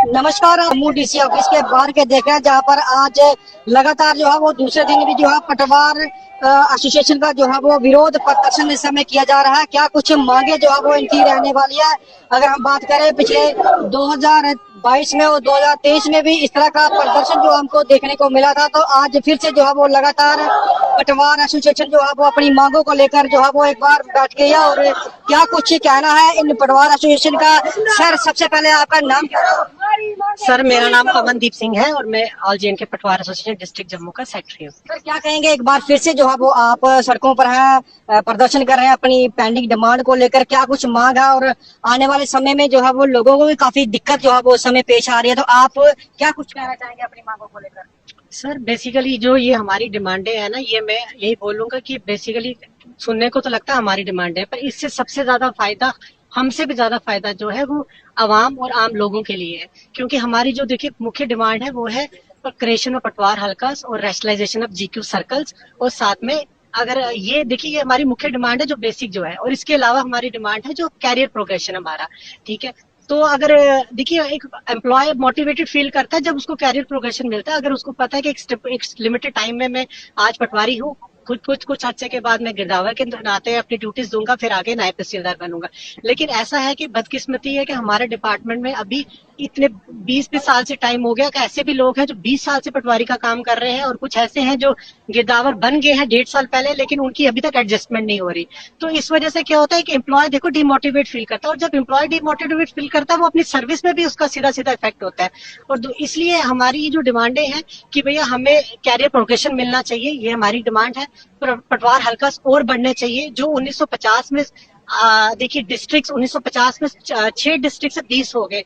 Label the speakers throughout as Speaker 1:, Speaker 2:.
Speaker 1: नमस्कार, हम DC office के बाहर के देख रहे हैं जहाँ पर आज लगातार जो है वो दूसरे दिन भी जो है पटवार एसोसिएशन का जो है वो विरोध प्रदर्शन इस समय किया जा रहा है। क्या कुछ मांगे जो है वो इनकी रहने वाली है। अगर हम बात करें पिछले 2022 में और 2023 में भी इस तरह का प्रदर्शन जो हमको देखने को मिला था, तो आज फिर से जो है वो लगातार पटवार एसोसिएशन जो है वो अपनी मांगों को लेकर जो है वो एक बार बैठ गई है। और क्या कुछ कहना है इन पटवार एसोसिएशन का। सर, सबसे पहले आपका नाम क्या है?
Speaker 2: सर, मेरा नाम पवनदीप सिंह है और मैं ऑल जे.एंड.के पटवार एसोसिएशन डिस्ट्रिक्ट जम्मू का सेक्रेटरी हूँ।
Speaker 1: सर, क्या कहेंगे, एक बार फिर से जो है वो आप सड़कों पर हैं, प्रदर्शन कर रहे हैं अपनी पेंडिंग डिमांड को लेकर। क्या कुछ मांग है और आने वाले समय में जो है वो लोगों को भी काफी दिक्कत जो है वो समय पेश आ रही है, तो आप क्या कुछ कहना चाहेंगे अपनी मांगों को लेकर?
Speaker 2: सर, बेसिकली जो ये हमारी डिमांडें है ना, ये मैं यही बोलूंगा कि बेसिकली सुनने को तो लगता है हमारी डिमांड है, पर इससे सबसे ज्यादा फायदा, हमसे भी ज्यादा फायदा जो है वो आवाम और आम लोगों के लिए है। क्योंकि हमारी जो देखिए मुख्य डिमांड है वो है क्रिएशन ऑफ पटवार हल्कास और रैशनलाइजेशन ऑफ जीक्यू सर्कल्स, और साथ में अगर ये देखिए ये हमारी मुख्य डिमांड है जो बेसिक जो है, और इसके अलावा हमारी डिमांड है जो कैरियर प्रोग्रेशन हमारा, ठीक है। तो अगर देखिए एक एम्प्लॉय मोटिवेटेड फील करता है जब उसको कैरियर प्रोग्रेशन मिलता है, अगर उसको पता है कि एक लिमिटेड टाइम में मैं आज पटवारी हूँ, कुछ अच्छे के बाद मैं गिरदावर के नाते अपनी ड्यूटीज दूंगा, फिर आगे नायब तहसीलदार बनूंगा। लेकिन ऐसा है कि बदकिस्मती है कि हमारे डिपार्टमेंट में अभी इतने 20 साल से टाइम हो गया कि ऐसे भी लोग हैं जो 20 साल से पटवारी का काम कर रहे हैं, और कुछ ऐसे हैं जो गिरदावर बन गए हैं 1.5 साल पहले, लेकिन उनकी अभी तक एडजस्टमेंट नहीं हो रही। तो इस वजह से क्या होता है कि एम्प्लॉय देखो डिमोटिवेट फील करता है, और जब एम्प्लॉय डिमोटिवेट फील करता है वो अपनी सर्विस में भी उसका सीधा सीधा इफेक्ट होता है। और इसलिए हमारी जो डिमांडें हैं कि भैया हमें कैरियर प्रोग्रेशन मिलना चाहिए, ये हमारी डिमांड है। पटवार हल्का और बढ़ने चाहिए। जो 1950 में देखिए डिस्ट्रिक्ट 1950 में 6 डिस्ट्रिक्ट से 20 हो गए।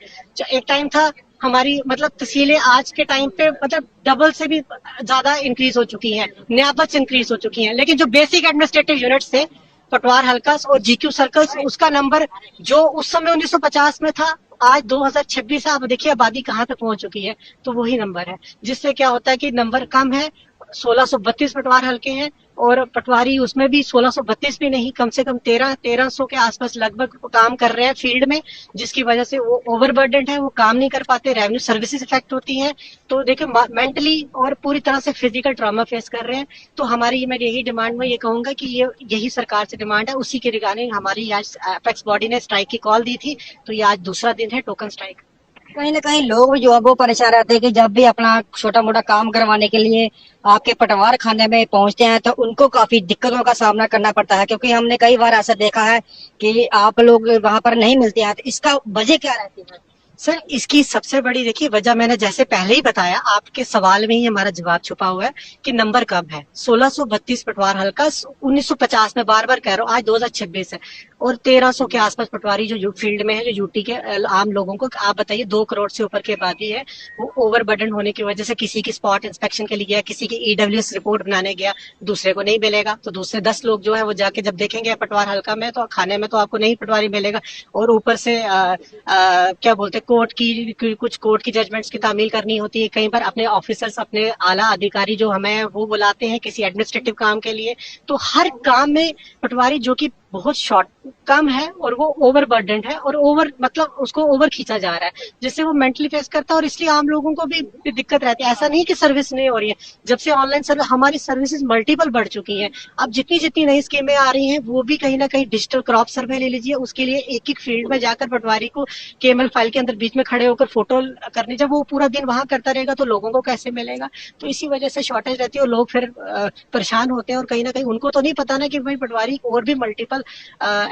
Speaker 2: एक टाइम था हमारी मतलब तहसीलें आज के टाइम पे मतलब डबल से भी ज्यादा इंक्रीज हो चुकी हैं, न्याबत इंक्रीज हो चुकी हैं। लेकिन जो बेसिक एडमिनिस्ट्रेटिव यूनिट्स थे पटवार हल्कास और जीक्यू सर्कल्स, उसका नंबर जो उस समय 1950 में था, आज 2026 है, आप देखिए आबादी कहाँ तक पहुंच चुकी है, तो वही नंबर है। जिससे क्या होता है कि नंबर कम है, 1632 पटवार हल्के हैं, और पटवारी उसमें भी 1632 भी नहीं, कम से कम 1300 के आसपास लगभग काम कर रहे हैं फील्ड में, जिसकी वजह से वो ओवरबर्डन है, वो काम नहीं कर पाते, रेवेन्यू सर्विसेज इफेक्ट होती हैं। तो देखिए मेंटली और पूरी तरह से फिजिकल ट्रॉमा फेस कर रहे हैं। तो हमारी मैं यही डिमांड में ये कहूंगा कि ये यही सरकार से डिमांड है। उसी के रिगार्डिंग हमारी आज एपेक्स बॉडी ने स्ट्राइक की कॉल दी थी, तो ये आज दूसरा दिन है टोकन स्ट्राइक।
Speaker 1: कहीं ना कहीं लोग जो है वो परेशान रहते हैं कि जब भी अपना छोटा मोटा काम करवाने के लिए आपके पटवार खाने में पहुंचते हैं तो उनको काफी दिक्कतों का सामना करना पड़ता है, क्योंकि हमने कई बार ऐसा देखा है कि आप लोग वहां पर नहीं मिलते हैं। तो इसका वजह क्या रहती है?
Speaker 2: सर, इसकी सबसे बड़ी देखिए वजह मैंने जैसे पहले ही बताया, आपके सवाल में ही हमारा जवाब छुपा हुआ है कि नंबर कम है। 1632 पटवार हल्का 1950 में, बार बार कह रहा हूँ, आज 2026 है, और 1300 के आसपास पटवारी जो फील्ड में है, जो यूटी के आम लोगों को, आप बताइए 2 करोड़ से ऊपर की आबादी है। वो ओवरबर्डन होने की वजह से किसी की स्पॉट इंस्पेक्शन के लिए गया, किसी की ईडब्ल्यूएस रिपोर्ट बनाने गया, दूसरे को नहीं मिलेगा, तो दूसरे 10 लोग जो है वो जाके जब देखेंगे पटवार हल्का में तो खाने में तो आपको नहीं पटवारी मिलेगा। और ऊपर से क्या बोलते कोर्ट की कुछ कोर्ट की जजमेंट्स की तामील करनी होती है। कई बार अपने ऑफिसर्स, अपने आला अधिकारी जो हमें वो बुलाते हैं किसी एडमिनिस्ट्रेटिव काम के लिए, तो हर काम में पटवारी जो कि बहुत शॉर्ट कम है और वो ओवरबर्डन है, और ओवर मतलब उसको ओवर खींचा जा रहा है, जिससे वो मेंटली फेस करता है, और इसलिए आम लोगों को भी दिक्कत रहती है। ऐसा नहीं कि सर्विस नहीं हो रही है, जब से ऑनलाइन सर्विस हमारी सर्विसेज मल्टीपल बढ़ चुकी हैं। अब जितनी जितनी नई स्कीमें आ रही हैं वो भी कहीं ना कहीं डिजिटल क्रॉप सर्वे ले लीजिए, उसके लिए एक एक फील्ड में जाकर पटवारी को केएमएल फाइल के अंदर बीच में खड़े होकर फोटो करने, जब वो पूरा दिन वहां करता रहेगा तो लोगों को कैसे मिलेगा। तो इसी वजह से शॉर्टेज रहती है और लोग फिर परेशान होते हैं, और कहीं ना कहीं उनको तो नहीं पता ना कि भाई पटवारी और भी मल्टीपल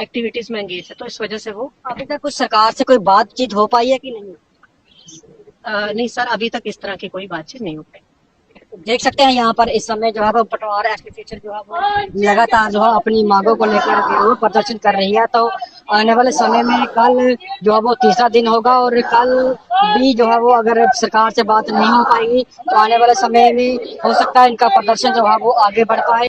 Speaker 2: एक्टिविटीज में एंगेज है, तो इस वजह से वो।
Speaker 1: अभी तक कुछ सरकार से कोई बातचीत हो पाई है कि नहीं?
Speaker 2: नहीं सर, अभी तक इस तरह की कोई बातचीत नहीं हो पाई।
Speaker 1: देख सकते हैं यहाँ पर इस समय जो है वो पटवार एसोसिएशन जो है वो लगातार जो है अपनी मांगों को लेकर विरोध प्रदर्शन कर रही है। तो आने वाले समय में कल जो है वो तीसरा दिन होगा, और कल भी जो है वो अगर सरकार से बात नहीं हो पाएगी तो आने वाले समय में हो सकता है इनका प्रदर्शन जो है वो आगे बढ़ पाए।